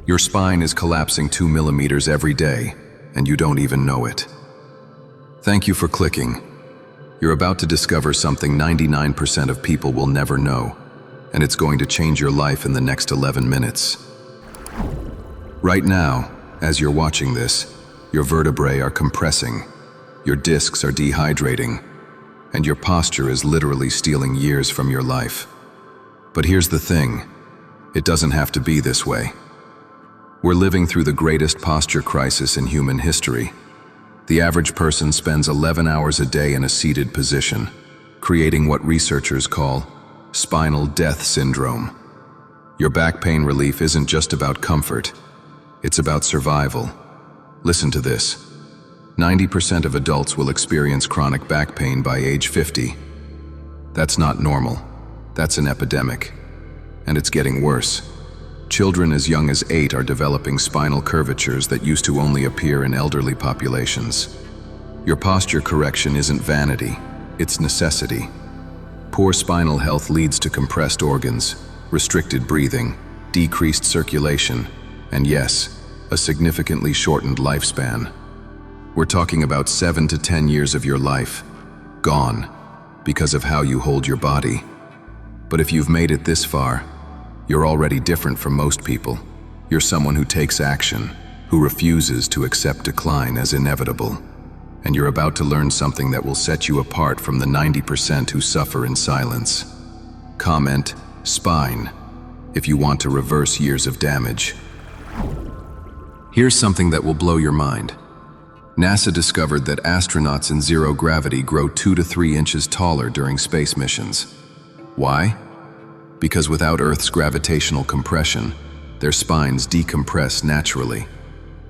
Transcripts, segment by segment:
Your spine is collapsing 2 millimeters every day, and you don't even know it. Thank you for clicking. You're about to discover something 99% of people will never know, and it's going to change your life in the next 11 minutes. Right now, as you're watching this, your vertebrae are compressing, your discs are dehydrating, and your posture is literally stealing years from your life. But here's the thing, it doesn't have to be this way. We're living through the greatest posture crisis in human history. The average person spends 11 hours a day in a seated position, creating what researchers call spinal death syndrome. Your back pain relief isn't just about comfort, it's about survival. Listen to this. 90% of adults will experience chronic back pain by age 50. That's not normal. That's an epidemic. And it's getting worse. Children as young as 8 are developing spinal curvatures that used to only appear in elderly populations. Your posture correction isn't vanity, it's necessity. Poor spinal health leads to compressed organs, restricted breathing, decreased circulation, and yes, a significantly shortened lifespan. We're talking about 7 to 10 years of your life, gone, because of how you hold your body. But if you've made it this far, you're already different from most people. You're someone who takes action, who refuses to accept decline as inevitable. And you're about to learn something that will set you apart from the 90% who suffer in silence. Comment, spine, if you want to reverse years of damage. Here's something that will blow your mind. NASA discovered that astronauts in zero gravity grow 2 to 3 inches taller during space missions. Why? Because without Earth's gravitational compression, their spines decompress naturally.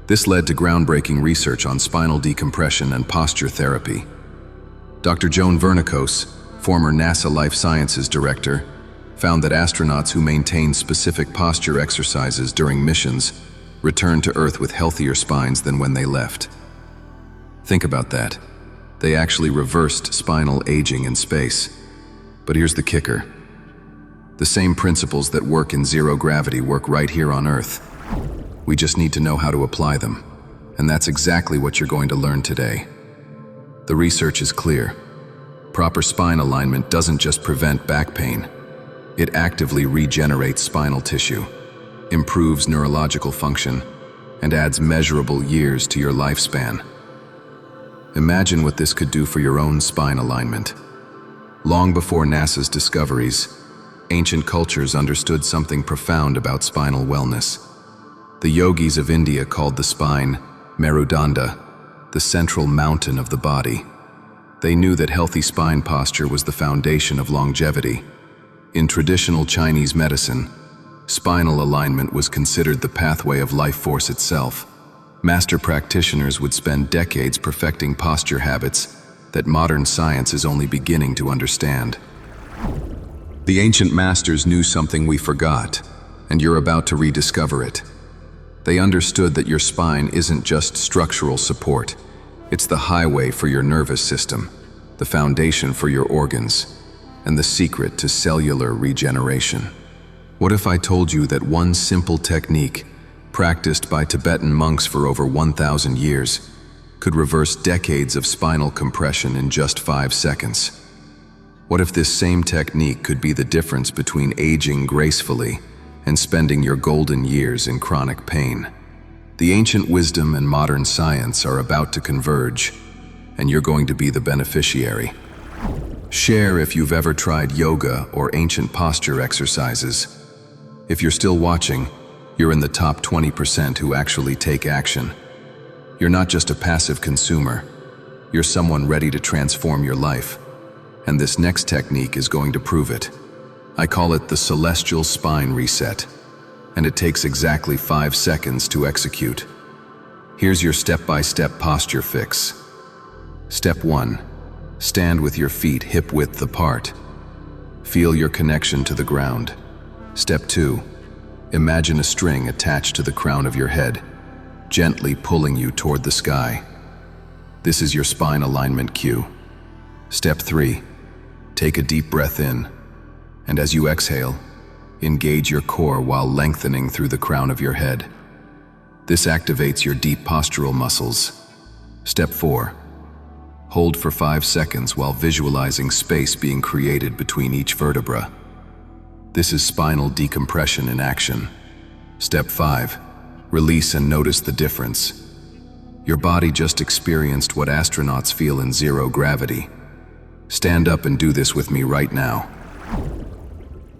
This led to groundbreaking research on spinal decompression and posture therapy. Dr. Joan Vernikos, former NASA Life Sciences director, found that astronauts who maintained specific posture exercises during missions returned to Earth with healthier spines than when they left. Think about that. They actually reversed spinal aging in space. But here's the kicker. The same principles that work in zero gravity work right here on Earth. We just need to know how to apply them. And that's exactly what you're going to learn today. The research is clear. Proper spine alignment doesn't just prevent back pain. It actively regenerates spinal tissue, improves neurological function, and adds measurable years to your lifespan. Imagine what this could do for your own spine alignment. Long before NASA's discoveries, ancient cultures understood something profound about spinal wellness. The yogis of India called the spine Merudanda, the central mountain of the body. They knew that healthy spine posture was the foundation of longevity. In traditional Chinese medicine, spinal alignment was considered the pathway of life force itself. Master practitioners would spend decades perfecting posture habits that modern science is only beginning to understand. The ancient masters knew something we forgot, and you're about to rediscover it. They understood that your spine isn't just structural support. It's the highway for your nervous system, the foundation for your organs, and the secret to cellular regeneration. What if I told you that one simple technique, practiced by Tibetan monks for over 1,000 years, could reverse decades of spinal compression in just 5 seconds? What if this same technique could be the difference between aging gracefully and spending your golden years in chronic pain? The ancient wisdom and modern science are about to converge, and you're going to be the beneficiary. Share if you've ever tried yoga or ancient posture exercises. If you're still watching, you're in the top 20% who actually take action. You're not just a passive consumer, you're someone ready to transform your life. And this next technique is going to prove it. I call it the celestial spine reset, and it takes exactly 5 seconds to execute. Here's your step-by-step posture fix. Step 1. Stand with your feet hip-width apart. Feel your connection to the ground. Step 2. Imagine a string attached to the crown of your head, gently pulling you toward the sky. This is your spine alignment cue. Step 3. Take a deep breath in, and as you exhale, engage your core while lengthening through the crown of your head. This activates your deep postural muscles. Step 4. Hold for 5 seconds while visualizing space being created between each vertebra. This is spinal decompression in action. Step 5. Release and notice the difference. Your body just experienced what astronauts feel in zero gravity. Stand up and do this with me right now.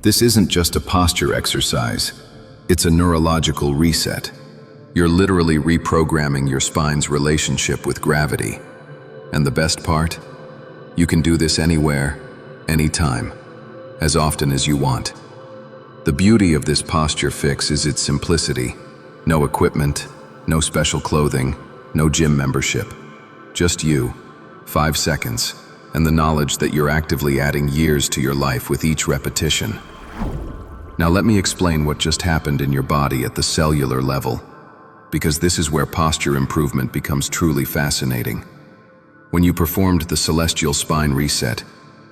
This isn't just a posture exercise. It's a neurological reset. You're literally reprogramming your spine's relationship with gravity. And the best part? You can do this anywhere, anytime, as often as you want. The beauty of this posture fix is its simplicity. No equipment, no special clothing, no gym membership. Just you, 5 seconds, and the knowledge that you're actively adding years to your life with each repetition. Now let me explain what just happened in your body at the cellular level, because this is where posture improvement becomes truly fascinating. When you performed the celestial spine reset,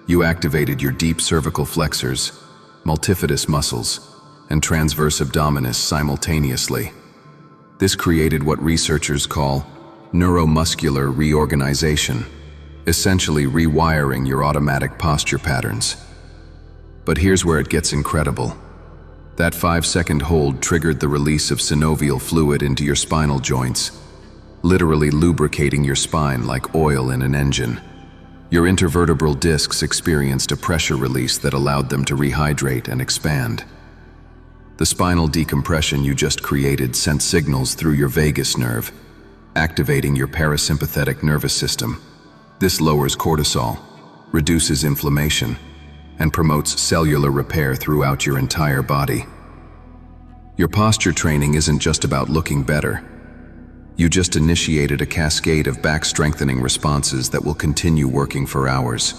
you activated your deep cervical flexors, multifidus muscles, and transverse abdominis simultaneously. This created what researchers call neuromuscular reorganization, essentially rewiring your automatic posture patterns. But here's where it gets incredible. That 5-second hold triggered the release of synovial fluid into your spinal joints, literally lubricating your spine like oil in an engine. Your intervertebral discs experienced a pressure release that allowed them to rehydrate and expand. The spinal decompression you just created sent signals through your vagus nerve, activating your parasympathetic nervous system. This lowers cortisol, reduces inflammation, and promotes cellular repair throughout your entire body. Your posture training isn't just about looking better. You just initiated a cascade of back-strengthening responses that will continue working for hours.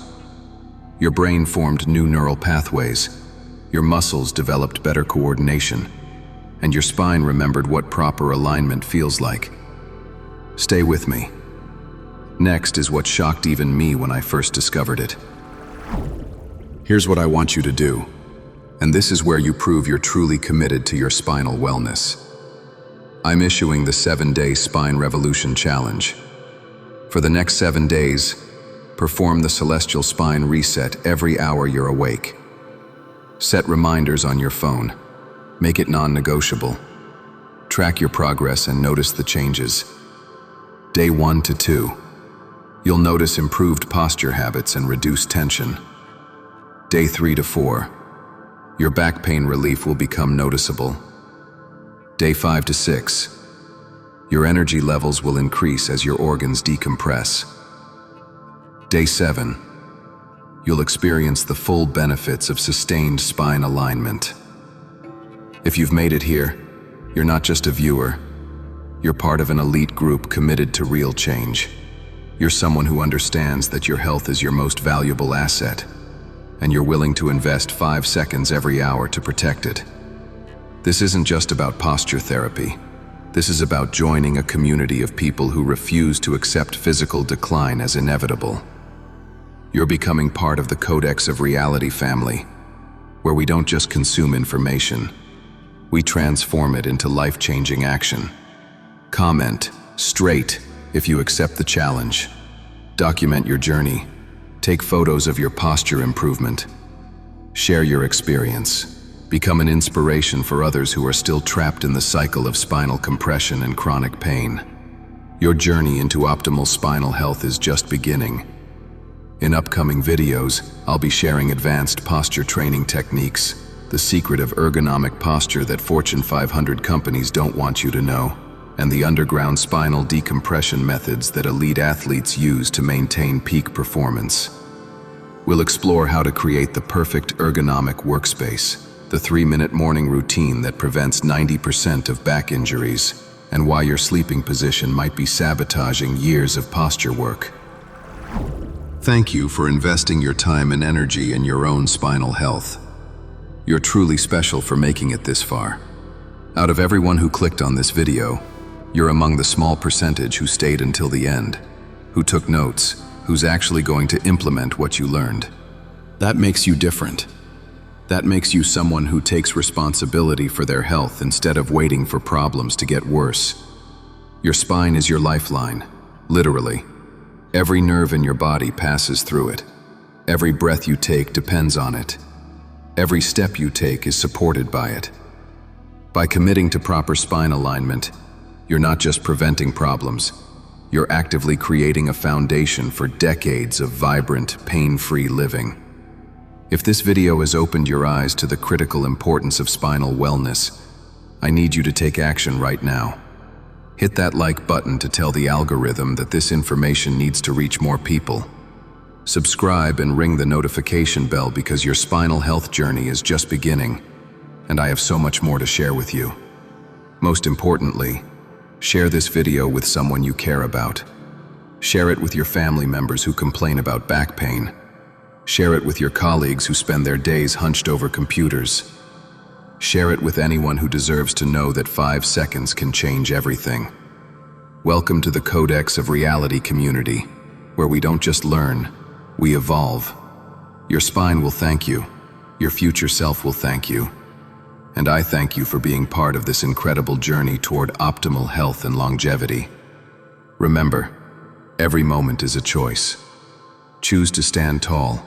Your brain formed new neural pathways, your muscles developed better coordination, and your spine remembered what proper alignment feels like. Stay with me. Next is what shocked even me when I first discovered it. Here's what I want you to do, and this is where you prove you're truly committed to your spinal wellness. I'm issuing the 7-Day Spine Revolution Challenge. For the next 7 days, perform the Celestial Spine Reset every hour you're awake. Set reminders on your phone. Make it non-negotiable. Track your progress and notice the changes. Day 1 to 2. You'll notice improved posture habits and reduced tension. Day 3 to 4. Your back pain relief will become noticeable. Day 5 to 6. Your energy levels will increase as your organs decompress. Day 7. You'll experience the full benefits of sustained spine alignment. If you've made it here, you're not just a viewer. You're part of an elite group committed to real change. You're someone who understands that your health is your most valuable asset, and you're willing to invest 5 seconds every hour to protect it. This isn't just about posture therapy. This is about joining a community of people who refuse to accept physical decline as inevitable. You're becoming part of the Codex of Reality family, where we don't just consume information, we transform it into life-changing action. Comment straight if you accept the challenge. Document your journey. Take photos of your posture improvement. Share your experience. Become an inspiration for others who are still trapped in the cycle of spinal compression and chronic pain. Your journey into optimal spinal health is just beginning. In upcoming videos, I'll be sharing advanced posture training techniques, the secret of ergonomic posture that Fortune 500 companies don't want you to know, and the underground spinal decompression methods that elite athletes use to maintain peak performance. We'll explore how to create the perfect ergonomic workspace, the 3-minute morning routine that prevents 90% of back injuries, and why your sleeping position might be sabotaging years of posture work. Thank you for investing your time and energy in your own spinal health. You're truly special for making it this far. Out of everyone who clicked on this video, you're among the small percentage who stayed until the end, who took notes, who's actually going to implement what you learned. That makes you different. That makes you someone who takes responsibility for their health instead of waiting for problems to get worse. Your spine is your lifeline, literally. Every nerve in your body passes through it. Every breath you take depends on it. Every step you take is supported by it. By committing to proper spine alignment, you're not just preventing problems, you're actively creating a foundation for decades of vibrant, pain-free living. If this video has opened your eyes to the critical importance of spinal wellness, I need you to take action right now. Hit that like button to tell the algorithm that this information needs to reach more people. Subscribe and ring the notification bell because your spinal health journey is just beginning, and I have so much more to share with you. Most importantly, share this video with someone you care about. Share it with your family members who complain about back pain. Share it with your colleagues who spend their days hunched over computers. Share it with anyone who deserves to know that 5 seconds can change everything. Welcome to the Codex of Reality community, where we don't just learn, we evolve. Your spine will thank you. Your future self will thank you. And I thank you for being part of this incredible journey toward optimal health and longevity. Remember, every moment is a choice. Choose to stand tall.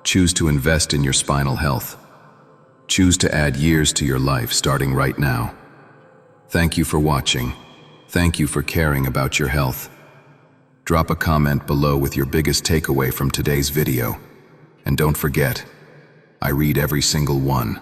Choose to invest in your spinal health. Choose to add years to your life starting right now. Thank you for watching. Thank you for caring about your health. Drop a comment below with your biggest takeaway from today's video. And don't forget, I read every single one.